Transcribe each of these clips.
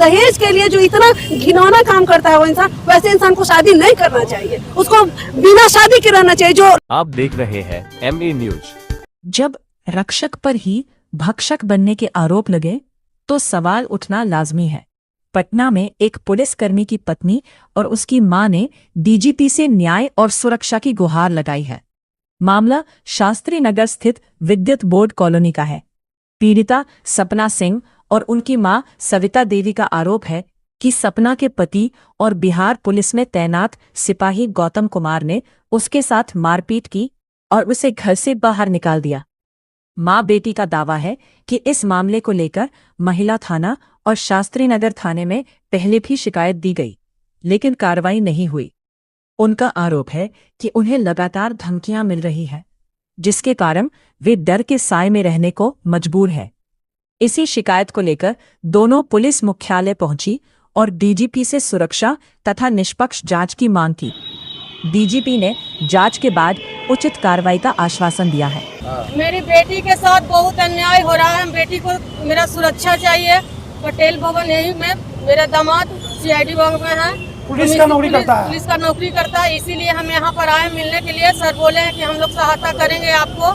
दहेज के लिए जो इतना घिनौना काम करता है वो इंसान, वैसे इंसान को शादी नहीं करना चाहिए, उसको बिना शादी के रहना चाहिए। जो आप देख रहे हैं MA न्यूज। जब रक्षक पर ही भक्षक बनने के आरोप लगे तो सवाल उठना लाजमी है। पटना में एक पुलिसकर्मी की पत्नी और उसकी मां ने DGP से न्याय और सुरक्षा की गुहार लगाई है। मामला शास्त्री नगर स्थित विद्युत बोर्ड कॉलोनी का है। पीड़िता सपना सिंह और उनकी मां सविता देवी का आरोप है कि सपना के पति और बिहार पुलिस में तैनात सिपाही गौतम कुमार ने उसके साथ मारपीट की और उसे घर से बाहर निकाल दिया। मां बेटी का दावा है कि इस मामले को लेकर महिला थाना और शास्त्री नगर थाने में पहले भी शिकायत दी गई, लेकिन कार्रवाई नहीं हुई। उनका आरोप है कि उन्हें लगातार धमकियां मिल रही हैं, जिसके कारण वे डर के साए में रहने को मजबूर है। इसी शिकायत को लेकर दोनों पुलिस मुख्यालय पहुंची और DGP से सुरक्षा तथा निष्पक्ष जांच की मांग की। DGP ने जांच के बाद उचित कार्रवाई का आश्वासन दिया है। मेरी बेटी के साथ बहुत अन्याय हो रहा है। बेटी को मेरा सुरक्षा चाहिए। पटेल भवन यही में मेरा दामाद CID विभाग में है, पुलिस का नौकरी करता है। इसीलिए हम यहाँ पर आए मिलने के लिए। सर बोले हैं कि हम लोग सहायता करेंगे आपको।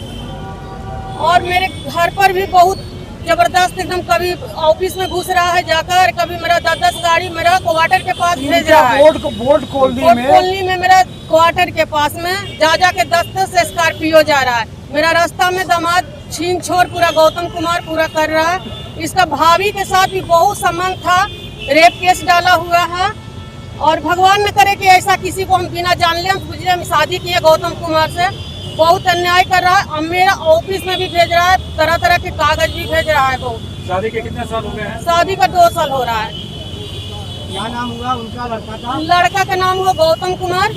और मेरे घर पर भी बहुत जबरदस्त एकदम, कभी ऑफिस में घुस रहा है जाकर, कभी मेरा 10 गाड़ी मेरा क्वार्टर के पास भेज रहा है। बोर्ड कॉलोनी में मेरा क्वार्टर के पास में जा के 10 स्कॉर्पियो जा रहा है। मेरा रास्ता में दामाद छीन छोड़ पूरा गौतम कुमार पूरा कर रहा है। इसका भाभी के साथ भी बहुत संबंध था, रेप केस डाला हुआ है। और भगवान न करे कि ऐसा किसी को हम बिना जान ले बुझे हम शादी किए गौतम कुमार से। बहुत अन्याय कर रहा है। अब मेरा ऑफिस में भी भेज रहा है, तरह तरह के कागज भी भेज रहा है। बहुत शादी के कितने साल हो गए हैं? शादी का 2 साल हो रहा है। क्या नाम हुआ उनका लड़का का? लड़का का नाम हुआ गौतम कुमार,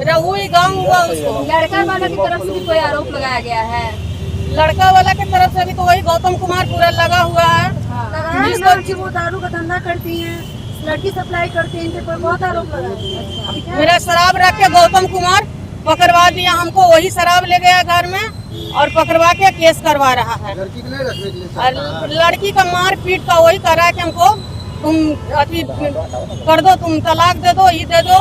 रहुई गाँव हुआ उसको। लड़का वाला की तरफ से भी कोई आरोप लगाया गया है? लड़का वाला की तरफ से भी तो वही गौतम कुमार पूरा लगा हुआ है। वो दारू का धंधा करती हैं, लड़की सप्लाई करती हैं, इनके पर बहुत आरोप लगा। मेरा शराब रख के गौतम कुमार पकड़वा दिया हमको। वही शराब ले गया घर में और पकड़वा के केस करवा रहा है। और लड़की का मार पीट का वही कर रहा है कि हमको तुम अति कर दो, तुम तलाक दे दो, ये दे दो।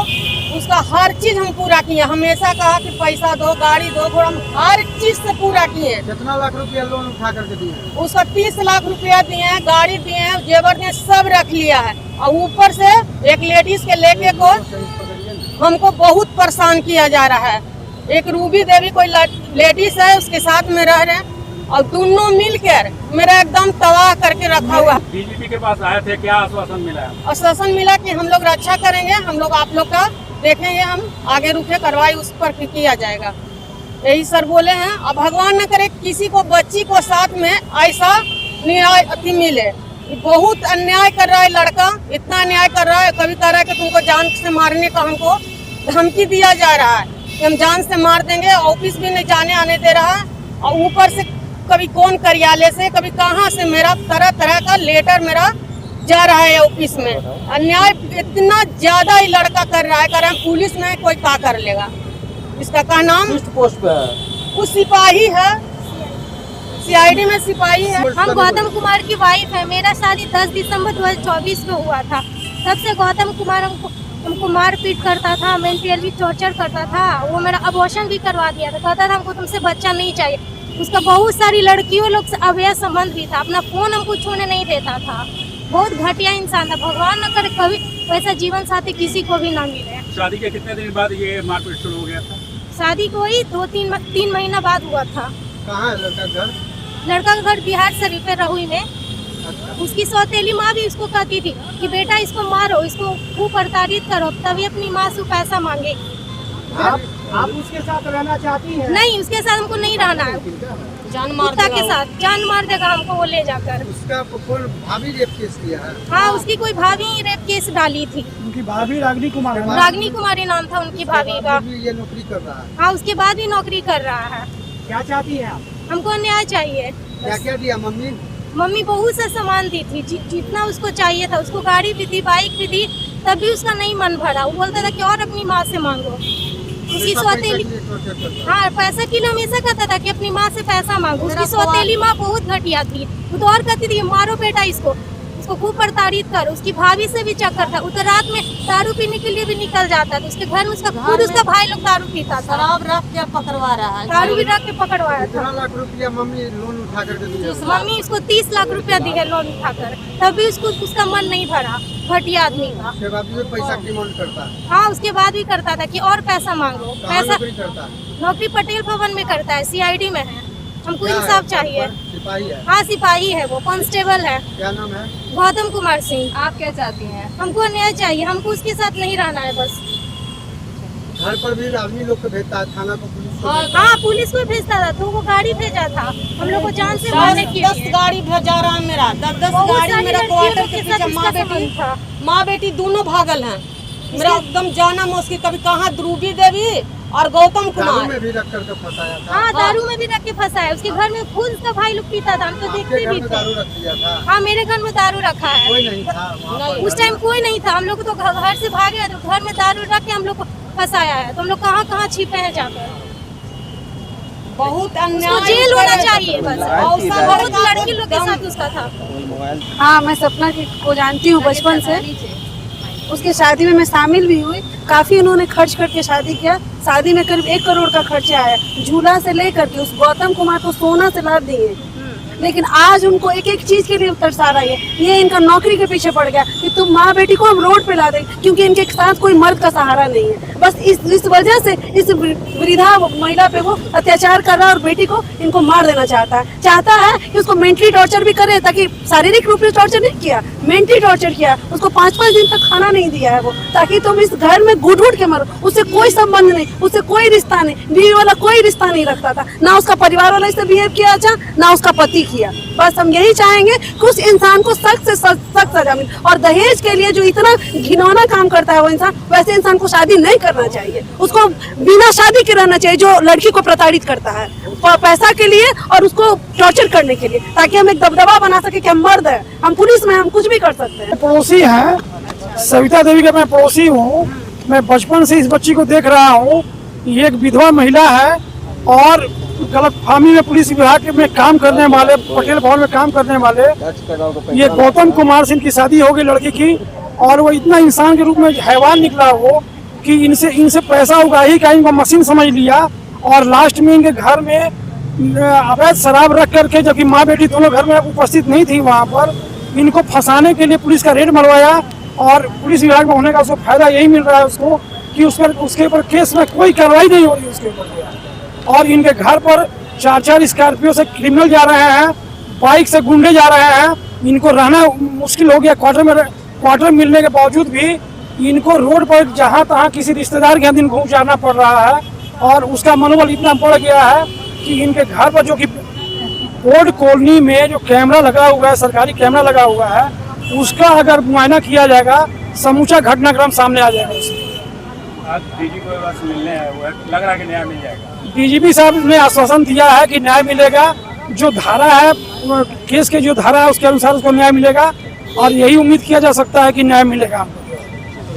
उसका हर चीज हम पूरा किए। हमेशा कहा कि पैसा दो, गाड़ी दो, हम हर चीज से पूरा किए। कितना लाख रुपया लोन उठा करके दिए? उसका 30 लाख रुपया दिए हैं, गाड़ी दिए हैं, जेवर दिए, सब रख लिया है। और ऊपर से एक लेडीज के लेके को हमको बहुत परेशान किया जा रहा है। एक रूबी देवी कोई लेडीज है, उसके साथ में रह रहे हैं और दोनों मिलकर मेरा एकदम तबाह करके रखा हुआ। DGP के पास आए थे, क्या आश्वासन मिला? आश्वासन मिला कि हम लोग रक्षा करेंगे, हम लोग आप लोग का देखेंगे, हम आगे रुके कार्रवाई उस पर किया जाएगा, यही सर बोले हैं। अब भगवान न करे किसी को बच्ची को साथ में ऐसा न्याय अति मिले। बहुत अन्याय कर रहा है लड़का, इतना अन्याय कर रहा है। कभी कह रहा है कि तुमको जान से मारने का हमको धमकी दिया जा रहा है कि हम जान से मार देंगे। ऑफिस भी नहीं जाने आने दे रहा है। और ऊपर से कभी कौन कार्यालय से, कभी कहाँ से मेरा तरह तरह का लेटर मेरा जा रहा है ऑफिस में। अन्याय इतना ज्यादा ही लड़का कर रहा है। कर रहा है पुलिस में कोई क्या कर लेगा। इसका क्या नाम? पोस्ट पे है? कुछ सिपाही है, CID में सिपाही है। हम गौतम कुमार की वाइफ है। मेरा शादी 10 दिसंबर 2024 में हुआ था। तब से गौतम कुमार हमको मारपीट करता था, मेंटली टॉर्चर करता था। वो मेरा अबॉर्शन भी करवा दिया था। कहता था हमको तुमसे बच्चा नहीं चाहिए। उसका बहुत सारी लड़कियों लोग से अवैध संबंध भी था। अपना फोन हमको छूने नहीं देता था। बहुत घटिया इंसान था। भगवान न करे कभी वैसा जीवन साथी किसी को भी ना मिले। शादी के कितने दिन बाद ये मारपीट शुरू हो गया था? शादी को ही 2-3 महीना बाद हुआ था। कहाँ है लड़का घर? लड़का का घर बिहार शरीफ है, रहुई में। उसकी सौतेली माँ भी उसको कहती थी कि बेटा इसको मारो, इसको खूब प्रताड़ित करो, तभी अपनी माँ से पैसा मांगे। आप उसके साथ रहना चाहती हैं? नहीं, उसके साथ हमको नहीं रहना है। जान मार कुत्ता के साथ जान मार देगा हमको वो ले जाकर। उसका कोई भाभी रेप केस किया है? हाँ, उसकी कोई भाभी रेप केस डाली थी। उनकी भाभी रागिनी कुमारी नाम था उनकी भाभी का। ये नौकरी कर रहा है? हाँ, उसके बाद भी नौकरी कर रहा है। क्या चाहती है आप? हमको न्याय चाहिए। क्या क्या दिया मम्मी? मम्मी बहुत सा सामान दी थी, जितना उसको चाहिए था। उसको गाड़ी भी दी, बाइक भी दी, तब भी उसका नहीं मन भरा। वो बोलता था कि और अपनी माँ से मांगो। उसकी सौतेली, हाँ, पैसा के लिए हमेशा कहता था कि अपनी माँ से पैसा मांगो। उसकी सौतेली माँ बहुत घटिया थी। वो तो और कहती थी मारो बेटा इसको उसको खूब प्रताड़ित कर, उसकी भाभी से भी चक्कर था। वो तो रात में दारू पीने के लिए भी निकल जाता था, उसके घर में उसका भाई लोग दारू पीता था, शराब रख के पकड़वा रहा है। दारू भी रख के पकड़वाया था। कितना लाख रुपया मम्मी लोन उठा करके दी है? मम्मी उसको 30 लाख रुपया दी है लोन उठाकर, तभी उसका मन नहीं भरा, घटिया आदमी का। उसके बाद भी पैसा डिमांड करता है। हाँ, उसके बाद भी करता था कि और पैसा मांगो। कहाँ पैसा नौकरी करता है? नौकरी पटेल भवन में करता है, CID में है। हमको क्या है? इंसाफ चाहिए। सिपाही है? हाँ, सिपाही है, वो कांस्टेबल है। क्या नाम है? गौतम कुमार सिंह। आप क्या चाहती हैं? हमको न्याय चाहिए, हमको उसके साथ नहीं रहना है बस। घर पर भी आदमी लोग को भेजता है, थाना को, पुलिस को। हाँ, पुलिस को भेजता था, तो वो गाड़ी भेजा था हम लोग को जान से मारने के 10 लिए। गाड़ी भेजा रहा है मेरा, 10 बहुत गाड़ी सारी मेरा लड़कियों क्वार्टर के के साथ पीछे इसका संबंध था। माँ बेटी दोनों भागल हैं। मेरा एकदम जाना मुश्किल, कभी कहाँ ध्रुवी देवी और गौतम दारू कुमार। में भी रख करके फंसाया था। हाँ, दारू में भी रख के फंसा है। उसके घर में खुद उसका भाई लोग पीता था, हम तो आपके देखते घर भी में थे। दारू रख दिया था? हाँ, मेरे घर में दारू रखा है। कोई नहीं था वहाँ पर? उस टाइम कोई नहीं था, हम लोग तो घर से भागे, तो घर में दारू रख के हम लोग को फंसाया है। तो हम लोग कहाँ कहाँ छिपे हैं जाकर। बहुत उसको अन्याय जेल होना चाहिए बस। औसा बहुत लड़की लोग के साथ उसका था। हाँ, मैं सपना को जानती हूँ बचपन से। उसके शादी में मैं शामिल भी हुई। काफी उन्होंने खर्च करके शादी किया। शादी में करीब 1 करोड़ का खर्चा आया, झूला से लेकर के उस गौतम कुमार को सोना से लाद दिए। लेकिन आज उनको एक एक चीज के लिए तरसा रही है। ये इनका नौकरी के पीछे पड़ गया कि तुम माँ बेटी को हम रोड पे ला दें, क्योंकि इनके साथ कोई मर्द का सहारा नहीं है। बस इस वजह से इस वृद्धा महिला पे वो अत्याचार कर रहा है और बेटी को इनको मार देना चाहता है कि उसको मेंटली टॉर्चर भी करे, ताकि शारीरिक रूप से टॉर्चर नहीं किया, मेंटली टॉर्चर किया। उसको 5-5 दिन तक खाना नहीं दिया है वो, ताकि तुम इस घर में घुट घुट के मरो। उससे कोई संबंध नहीं, उससे कोई रिश्ता नहीं, बीवी वाला कोई रिश्ता नहीं रखता था। ना उसका परिवार वाला इससे बिहेव किया अच्छा, ना उसका पति किया। बस हम यही चाहेंगे कि उस इंसान को सख्त से सख्त सजा मिले। और दहेज के लिए जो इतना घिनौना काम करता है वो इंसान, वैसे इंसान को शादी नहीं करना चाहिए। उसको बिना शादी के रहना चाहिए, जो लड़की को प्रताड़ित करता है पैसा के लिए और उसको टॉर्चर करने के लिए, ताकि हम एक दबदबा बना सके कि हम मर्द हैं, हम पुलिस में, हम कुछ भी कर सकते हैं। पड़ोसी हैं, सविता देवी का मैं पड़ोसी हूँ। मैं बचपन से इस बच्ची को देख रहा हूँ। ये एक विधवा महिला है और गलतफहमी में पुलिस विभाग में काम करने वाले, पटेल भवन में काम करने वाले, ये गौतम कुमार से इनकी शादी हो गई लड़की की। और वो इतना इंसान के रूप में हैवान निकला वो कि इनसे पैसा उगा ही का इनको मशीन समझ लिया। और लास्ट में इनके घर में अवैध शराब रख करके, जबकि माँ बेटी दोनों घर में उपस्थित नहीं थी, वहाँ पर इनको फंसाने के लिए पुलिस का रेड मरवाया। और पुलिस विभाग में होने का उसको फायदा यही मिल रहा है उसको कि उसके ऊपर केस में कोई कार्रवाई नहीं हो रही उसके ऊपर। और इनके घर पर 4-4 स्कॉर्पियो से क्रिमिनल जा रहे हैं, बाइक से गुंडे जा रहे हैं। इनको रहना मुश्किल हो गया। क्वार्टर मिलने के बावजूद भी इनको रोड पर जहाँ तहाँ किसी रिश्तेदार के यहाँ दिन घूम जाना पड़ रहा है। और उसका मनोबल इतना बढ़ गया है कि इनके घर पर, जो कि बोर्ड कॉलोनी में जो कैमरा लगा हुआ है, सरकारी कैमरा लगा हुआ है, उसका अगर मुआयना किया जाएगा, समूचा घटनाक्रम सामने आ जाएगा। आज डीजी को बस मिलने आया हुआ है, लग रहा है कि न्याय मिल जाएगा। डीजीपी साहब ने आश्वासन दिया है कि न्याय मिलेगा। जो धारा है, केस के जो धारा है, उसके अनुसार उसको न्याय मिलेगा। और यही उम्मीद किया जा सकता है कि न्याय मिलेगा।